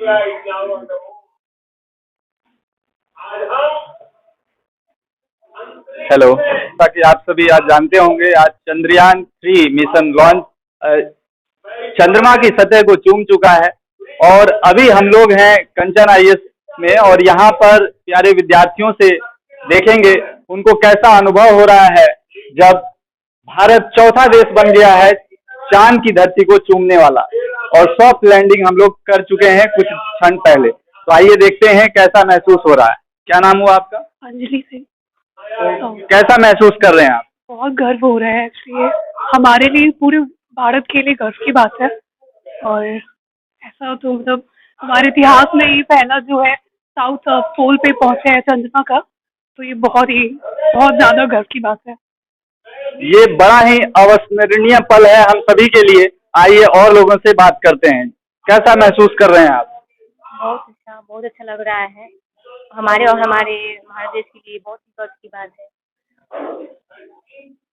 Hello, ताकि आप सभी आज जानते होंगे, आज चंद्रयान 3 मिशन लॉन्च चंद्रमा की सतह को चूम चुका है। और अभी हम लोग हैं कंचन आईएएस में, और यहाँ पर प्यारे विद्यार्थियों से देखेंगे उनको कैसा अनुभव हो रहा है जब भारत चौथा देश बन गया है चांद की धरती को चूमने वाला। और सॉफ्ट लैंडिंग हम लोग कर चुके हैं कुछ क्षण पहले। तो आइए देखते हैं कैसा महसूस हो रहा है। क्या नाम हुआ आपका? अंजलि सिंह। तो कैसा महसूस कर रहे हैं आप? बहुत गर्व हो रहा है एक्चुअली, हमारे लिए, पूरे भारत के लिए गर्व की बात है। और ऐसा तो मतलब हमारे इतिहास में ये पहला जो है साउथ पोल पे पहुंचे है चंद्रमा का, तो ये बहुत ज्यादा गर्व की बात है। ये बड़ा ही अविस्मरणीय पल है हम सभी के लिए। आइए और लोगों से बात करते हैं। कैसा महसूस कर रहे हैं आप? बहुत अच्छा लग रहा है। हमारे और हमारे भारत देश के लिए बहुत ही गर्व की बात है।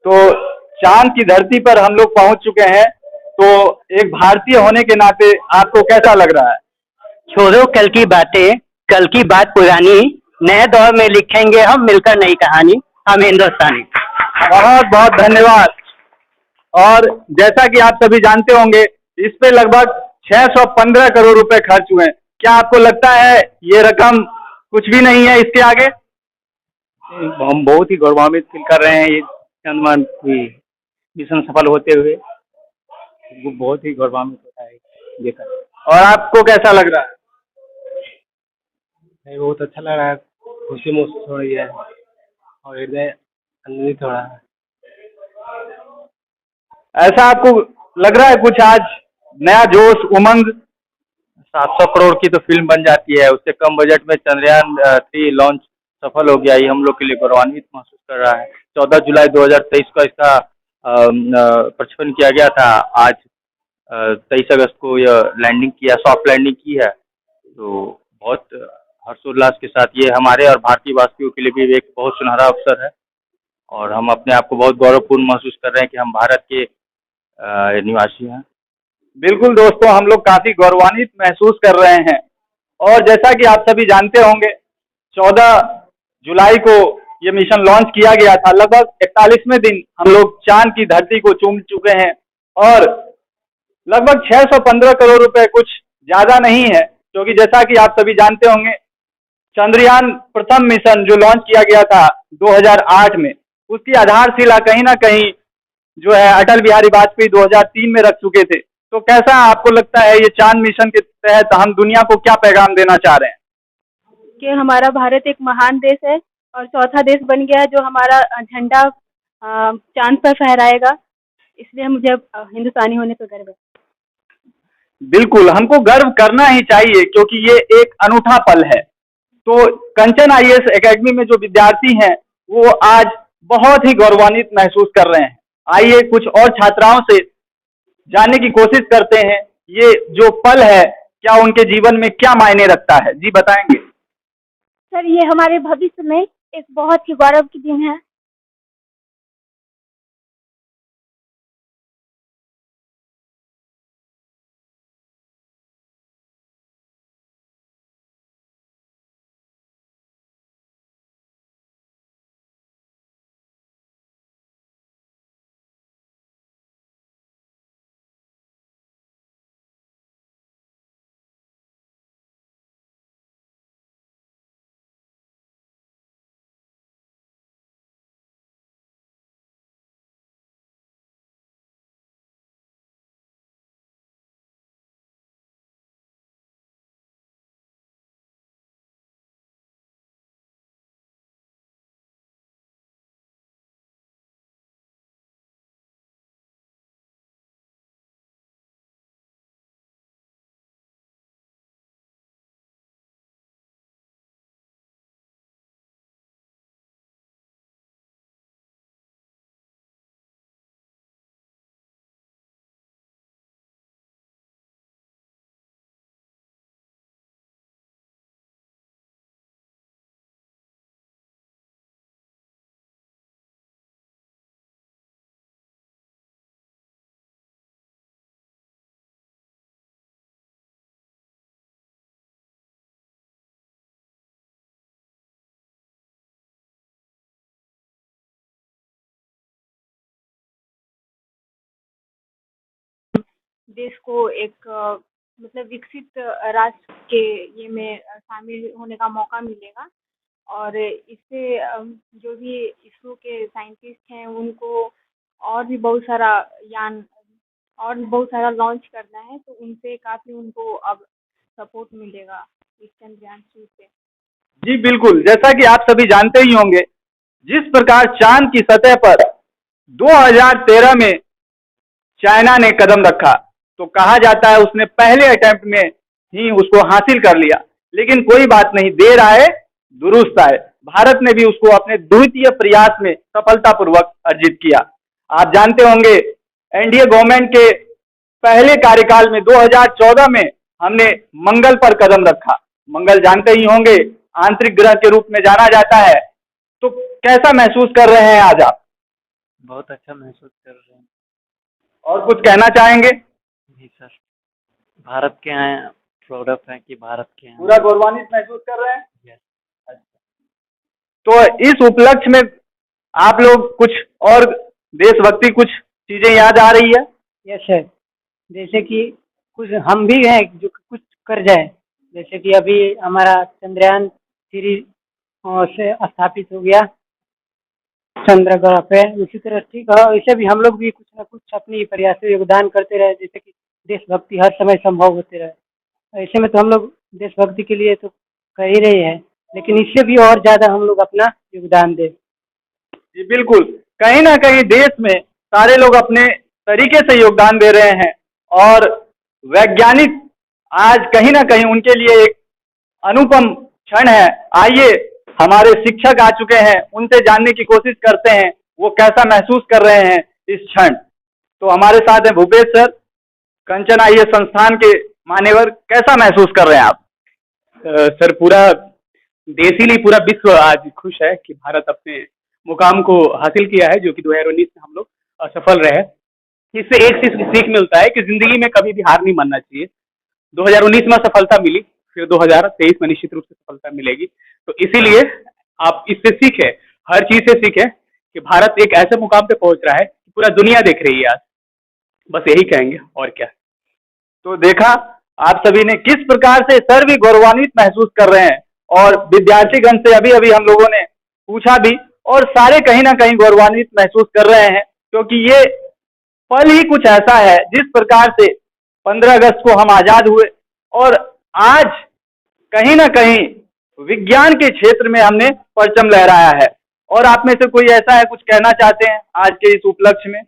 तो चांद की धरती पर हम लोग पहुंच चुके हैं, तो एक भारतीय होने के नाते आपको कैसा लग रहा है? छोड़ो कल की बातें, कल की बात पुरानी, नए दौर में लिखेंगे हम मिलकर नई कहानी, हम हिंदुस्तानी। बहुत बहुत धन्यवाद। और जैसा कि आप सभी जानते होंगे, इस पे लगभग 615 करोड़ रुपए खर्च हुए हैं। क्या आपको लगता है ये रकम कुछ भी नहीं है इसके आगे? हम बहुत ही गौरवान्वित फील कर रहे हैं ये चंद्रयान की मिशन सफल होते हुए। वो बहुत ही गौरवान्वित होता है देखकर। और आपको कैसा लग रहा है? बहुत अच्छा लग रहा है, खुशी महसूस हो रही है और हृदय आनंदित हो रहा है। ऐसा आपको लग रहा है कुछ आज नया जोश, उमंग? 700 करोड़ की तो फिल्म बन जाती है, उससे कम बजट में चंद्रयान 3 लॉन्च सफल हो गया। ये हम लोग के लिए गौरवान्वित महसूस कर रहा है। 14 जुलाई 2023 को इसका प्रक्षेपण किया गया था। आज 23 अगस्त को यह लैंडिंग किया, सॉफ्ट लैंडिंग की है। तो बहुत हर्षोल्लास के साथ ये हमारे और भारतीय वासियों के लिए भी एक बहुत सुनहरा अवसर है। और हम अपने आप को बहुत गौरवपूर्ण महसूस कर रहे हैं कि हम भारत के निवासी हैं। बिल्कुल दोस्तों, हम लोग काफी गौरवान्वित महसूस कर रहे हैं। और जैसा कि आप सभी जानते होंगे, 14 जुलाई को ये मिशन लॉन्च किया गया था। लगभग 41वें दिन हम लोग चांद की धरती को चूम चुके हैं। और लगभग 615 करोड़ रुपए कुछ ज्यादा नहीं है, क्योंकि जैसा कि आप सभी जानते होंगे, चंद्रयान प्रथम मिशन जो लॉन्च किया गया था 2008 में, उसकी आधारशिला कहीं ना कहीं जो है अटल बिहारी वाजपेयी 2003 में रख चुके थे। तो कैसा आपको लगता है ये चांद मिशन के तहत हम दुनिया को क्या पैगाम देना चाह रहे हैं? कि हमारा भारत एक महान देश है और चौथा देश बन गया है जो हमारा झंडा चांद पर फहराएगा, इसलिए मुझे हिंदुस्तानी होने पर गर्व है। बिल्कुल, हमको गर्व करना ही चाहिए, क्योंकि ये एक अनूठा पल है। तो कंचन आईएएस एकेडमी में जो विद्यार्थी हैं, वो आज बहुत ही गौरवान्वित महसूस कर रहे हैं। आइए कुछ और छात्राओं से जानने की कोशिश करते हैं, ये जो पल है क्या उनके जीवन में क्या मायने रखता है। जी बताएंगे? सर, ये हमारे भविष्य में एक बहुत ही गौरव की दिन है। देश को एक मतलब विकसित राष्ट्र के ये में शामिल होने का मौका मिलेगा। और इससे जो भी इसरो के साइंटिस्ट हैं उनको और भी बहुत सारा यान और बहुत सारा लॉन्च करना है, तो उनसे काफ़ी उनको अब सपोर्ट मिलेगा इस चंद्रयान-3 से। जी बिल्कुल, जैसा कि आप सभी जानते ही होंगे, जिस प्रकार चांद की सतह पर 2013 में चाइना ने कदम रखा, तो कहा जाता है उसने पहले अटेम्प्ट में ही उसको हासिल कर लिया। लेकिन कोई बात नहीं, देर आए दुरुस्त आए। भारत ने भी उसको अपने द्वितीय प्रयास में सफलतापूर्वक अर्जित किया। आप जानते होंगे, एनडीए गवर्नमेंट के पहले कार्यकाल में 2014 में हमने मंगल पर कदम रखा। मंगल जानते ही होंगे, आंतरिक ग्रह के रूप में जाना जाता है। तो कैसा महसूस कर रहे हैं आज आप? बहुत अच्छा महसूस कर रहे हैं। और कुछ कहना चाहेंगे? जी सर, भारत के हैं, प्रोडक्ट हैं कि भारत के हैं। पूरा गौरवान्वित महसूस कर रहे हैं। यस। तो इस उपलक्ष्य में आप लोग कुछ और देशभक्ति कुछ चीजें याद आ रही है? यस सर, जैसे कि कुछ हम भी हैं जो कुछ कर जाए, जैसे कि अभी हमारा चंद्रयान-3 से स्थापित हो गया चंद्र ग्रह पे। उसी तरह ठीक है, ऐसे भी हम लोग भी कुछ ना कुछ अपनी प्रयास से योगदान करते रहे, जैसे कि देशभक्ति हर समय संभव होते रहे। ऐसे में तो हम लोग देशभक्ति के लिए तो कर ही रहे हैं, लेकिन इससे भी और ज़्यादा हम लोग अपना योगदान दें। जी बिल्कुल, कहीं ना कहीं देश में सारे लोग अपने तरीके से योगदान दे रहे हैं और वैज्ञानिक आज कहीं ना कहीं उनके लिए एक अनुपम क्षण है। आइए, हमारे शिक्षक आ चुके हैं, उनसे जानने की कोशिश करते हैं वो कैसा महसूस कर रहे हैं इस क्षण। तो हमारे साथ हैं भूपेश सर, कंचन आईएएस संस्थान के मान्यवर। कैसा महसूस कर रहे हैं आप? सर, पूरा देश ही नहीं, पूरा विश्व आज खुश है कि भारत अपने मुकाम को हासिल किया है, जो कि 2019 में हम लोग असफल रहे। इससे एक सीख मिलता है कि जिंदगी में कभी भी हार नहीं मानना चाहिए। 2019 में सफलता मिली, फिर 2023 में निश्चित रूप से सफलता मिलेगी। तो इसीलिए आप इससे सीखें, हर चीज से सीखें कि भारत एक ऐसे मुकाम पे पहुंच रहा है कि पूरा दुनिया देख रही है आज। बस यही कहेंगे, और क्या। तो देखा आप सभी ने किस प्रकार से सर भी गौरवान्वित महसूस कर रहे हैं, और विद्यार्थीगण से अभी अभी हम लोगों ने पूछा भी, और सारे कहीं ना कहीं गौरवान्वित महसूस कर रहे हैं, क्योंकि ये पल ही कुछ ऐसा है जिस प्रकार से 15 अगस्त को हम आजाद हुए, और आज कहीं ना कहीं विज्ञान के क्षेत्र में हमने परचम लहराया है। और आप में से कोई ऐसा है कुछ कहना चाहते हैं आज के इस उपलक्ष्य में?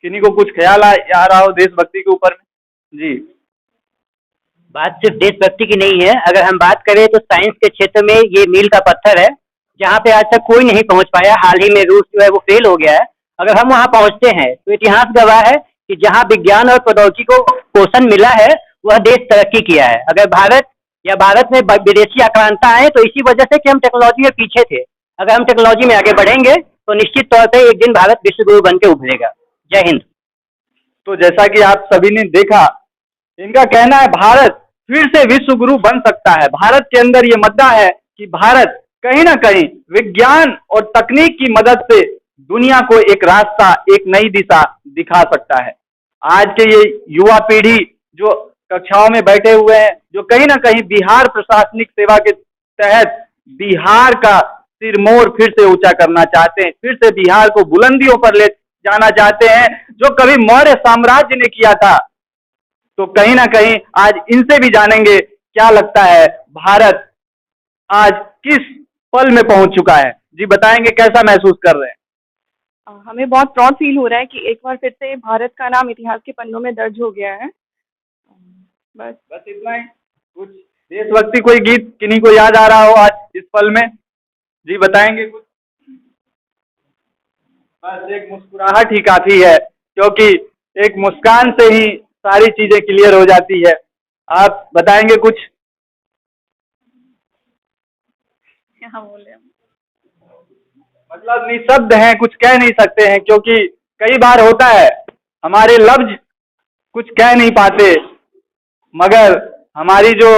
किन्हीं को कुछ ख्याल आ रहा हो देशभक्ति के ऊपर में? जी, बात सिर्फ देशभक्ति की नहीं है। अगर हम बात करें तो साइंस के क्षेत्र में ये मील का पत्थर है, जहाँ पे आज तक कोई नहीं पहुँच पाया। हाल ही में रूस जो है वो फेल हो गया है। अगर हम वहाँ पहुँचते हैं तो इतिहास गवाह है कि जहाँ विज्ञान और प्रौद्योगिकी को पोषण मिला है वह देश तरक्की किया है। अगर भारत में विदेशी आक्रांता आए तो इसी वजह से कि हम टेक्नोलॉजी में पीछे थे। अगर हम टेक्नोलॉजी में आगे बढ़ेंगे तो निश्चित तौर पे एक दिन भारत विश्व गुरु बन के उभरेगा। जय हिंद। तो जैसा कि आप सभी ने देखा, इनका कहना है भारत फिर से विश्व गुरु बन सकता है। भारत के अंदर ये मुद्दा है कि भारत कहीं ना कहीं विज्ञान और तकनीक की मदद से दुनिया को एक रास्ता, एक नई दिशा दिखा सकता है। आज के ये युवा पीढ़ी जो कक्षाओं में बैठे हुए हैं, जो कहीं ना कहीं बिहार प्रशासनिक सेवा के तहत बिहार का सिरमौर फिर से ऊंचा करना चाहते हैं, फिर से बिहार को बुलंदियों पर ले जाना चाहते हैं, जो कभी मौर्य साम्राज्य ने किया था। तो कहीं ना कहीं आज इनसे भी जानेंगे क्या लगता है भारत आज किस पल में पहुंच चुका है। जी बताएंगे, कैसा महसूस कर रहे हैं? हमें बहुत प्राउड फील हो रहा है कि एक बार फिर से भारत का नाम इतिहास के पन्नों में दर्ज हो गया है। बस इतना ही? कुछ देशभक्ति कोई गीत किन्हीं को याद आ रहा हो आज इस पल में? जी बताएंगे कुछ? बस एक मुस्कुराहट ही काफी है, क्योंकि एक मुस्कान से ही सारी चीजें क्लियर हो जाती है। आप बताएंगे कुछ? क्या बोले हम? मतलब निशब्द हैं, कुछ कह नहीं सकते हैं, क्योंकि कई बार होता है हमारे लफ्ज कुछ कह नहीं पाते, मगर हमारी जो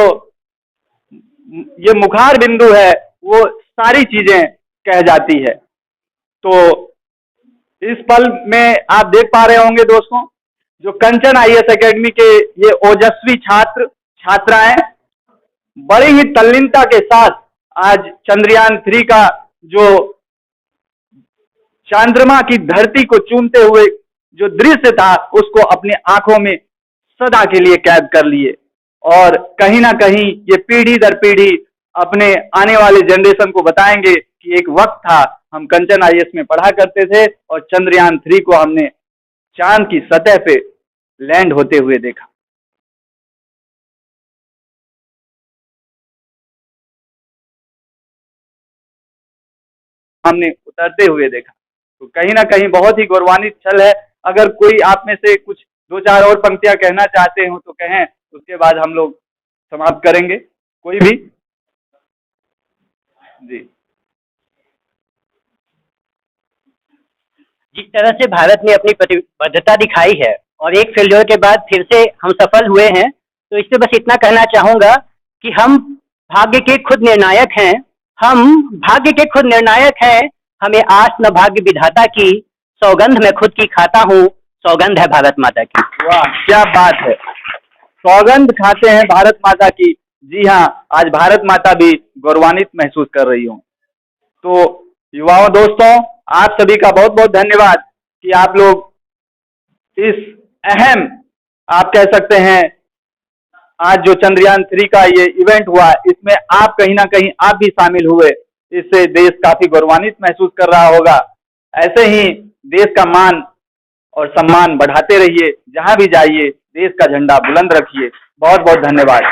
ये मुखार बिंदु है वो सारी चीजें कह जाती है। तो इस पल में आप देख पा रहे होंगे दोस्तों, जो कंचन आईएएस एकेडमी के ये ओजस्वी छात्र छात्राएं बड़ी ही तल्लीनता के साथ आज चंद्रयान 3 का जो चंद्रमा की धरती को चूमते हुए जो दृश्य था उसको अपनी आंखों में सदा के लिए कैद कर लिए, और कहीं ना कहीं ये पीढ़ी दर पीढ़ी अपने आने वाले जनरेशन को बताएंगे कि एक वक्त था हम कंचन आईएएस में पढ़ा करते थे और चंद्रयान 3 को हमने चांद की सतह पे लैंड होते हुए देखा। हमने उतरते हुए देखा। तो कहीं ना कहीं बहुत ही गौरवान्वित क्षण है। अगर कोई आप में से कुछ 2-4 और पंक्तियां कहना चाहते हो तो कहें, उसके बाद हम लोग समाप्त करेंगे। कोई भी जी। जिस तरह से भारत ने अपनी प्रतिबद्धता दिखाई है और एक फेल्योर के बाद फिर से हम सफल हुए हैं, तो इससे बस इतना कहना चाहूंगा कि हम भाग्य के खुद निर्णायक हैं। हम भाग्य के खुद निर्णायक हैं। हमें आस न भाग्य विधाता की, सौगंध मैं खुद की खाता हूँ, सौगंध है भारत माता की। वाह, क्या बात है। सौगंध खाते हैं भारत माता की। जी हाँ, आज भारत माता भी गौरवान्वित महसूस कर रही हूँ। तो युवाओं दोस्तों, आप सभी का बहुत बहुत धन्यवाद कि आप लोग इस अहम, आप कह सकते हैं, आज जो चंद्रयान 3 का ये इवेंट हुआ इसमें आप कहीं ना कहीं आप भी शामिल हुए। इससे देश काफी गौरवान्वित महसूस कर रहा होगा। ऐसे ही देश का मान और सम्मान बढ़ाते रहिए, जहां भी जाइए देश का झंडा बुलंद रखिए। बहुत बहुत धन्यवाद।